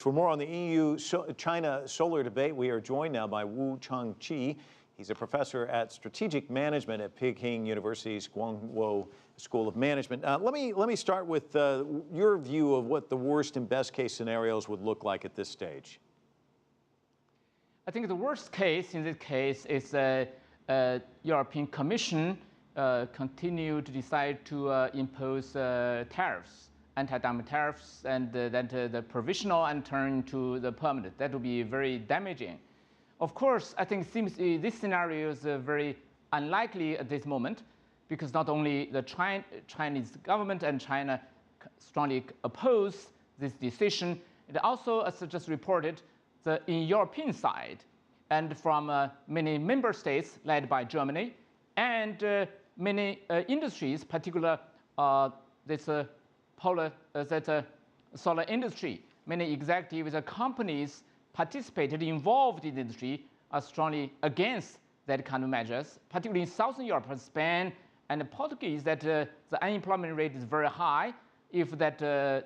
For more on the EU-China solar debate, we are joined now by Changqi. He's a professor at strategic management at Peking University's Guangzhou School of Management. Let me start with your view of what the worst and best case scenarios would look like at this stage. I think the worst case in this case is the European Commission continue to decide to impose tariffs, anti-dumping tariffs, and that the provisional and turn to the permanent. That would be very damaging. Of course, I think it seems this scenario is very unlikely at this moment, because not only the Chinese government and China strongly oppose this decision, it also, as I just reported, in European side, and from many member states led by Germany, and many industries, particularly solar industry. Many executives and companies participated, involved in the industry, are strongly against that kind of measures, particularly in Southern Europe, Spain and Portugal, that the unemployment rate is very high. If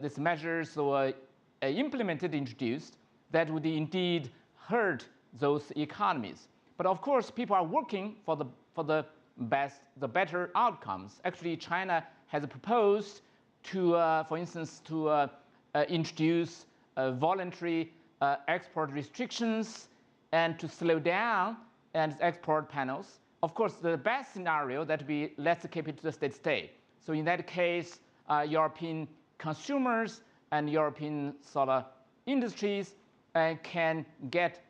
these measures were implemented, introduced, that would indeed hurt those economies. But of course, people are working for the better outcomes. Actually, China has proposed to, for instance, to introduce voluntary export restrictions and to slow down and export panels. Of course, the best scenario that would be let's keep it to the state. So in that case, European consumers and European solar industries can get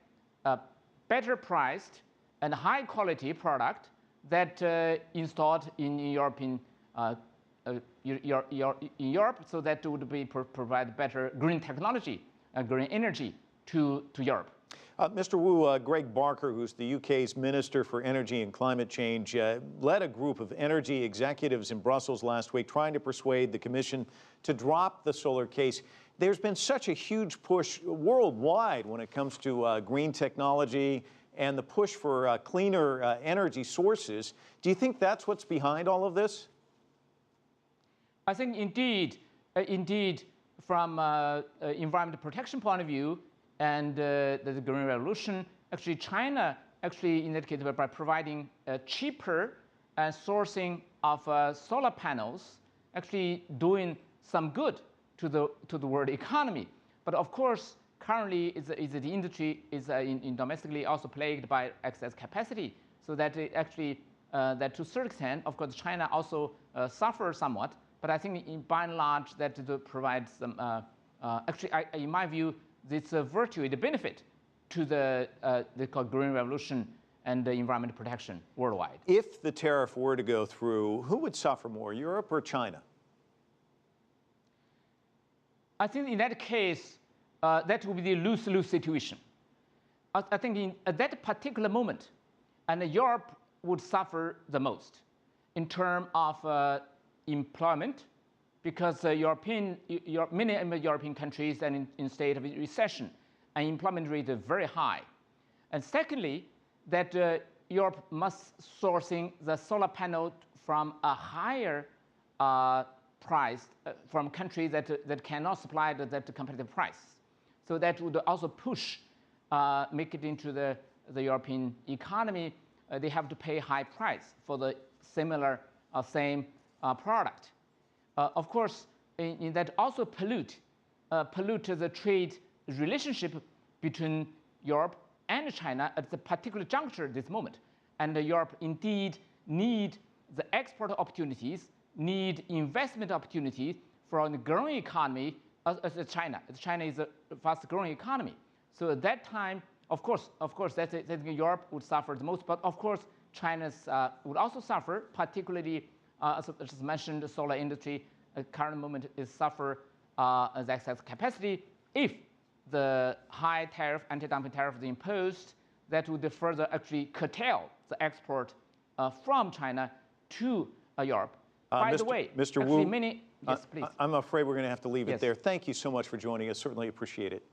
a better priced and high quality product that installed in European in Europe, so that would be provide better green technology and green energy to Europe. Mr. Wu, Greg Barker, who's the UK's Minister for Energy and Climate Change, led a group of energy executives in Brussels last week trying to persuade the Commission to drop the solar case. There's been such a huge push worldwide when it comes to green technology and the push for cleaner energy sources. Do you think that's what's behind all of this? I think indeed, from environmental protection point of view and the Green Revolution, actually China, in that case, by providing cheaper sourcing of solar panels, actually doing some good to the world economy. But of course, currently the industry is in domestically also plagued by excess capacity, so that it actually that to a certain extent, of course, China also suffers somewhat. But I think by and large that provides some in my view, this virtue, the benefit to the Green Revolution and the environmental protection worldwide. If the tariff were to go through, who would suffer more, Europe or China? I think in that case, that would be the lose-lose situation. I think at that particular moment, and Europe would suffer the most in terms of employment, because many European countries are in state of recession, and employment rate is very high. And secondly, that Europe must sourcing the solar panel from a higher price from countries that cannot supply that competitive price. So that would also push, make it into the European economy. They have to pay high price for the similar same product. Of course, in that also pollute the trade relationship between Europe and China at the particular juncture at this moment. And Europe indeed need the export opportunities, need investment opportunities from the growing economy as China. China is a fast-growing economy. So at that time, of course, that Europe would suffer the most. But of course, China would also suffer, particularly as mentioned, the solar industry at current moment is suffer as excess capacity. If the high tariff, anti-dumping tariff is imposed, that would further actually curtail the export from China to Europe. By the way, Mr. Wu, yes, please. I'm afraid we're going to have to leave it there. Thank you so much for joining us. Certainly appreciate it.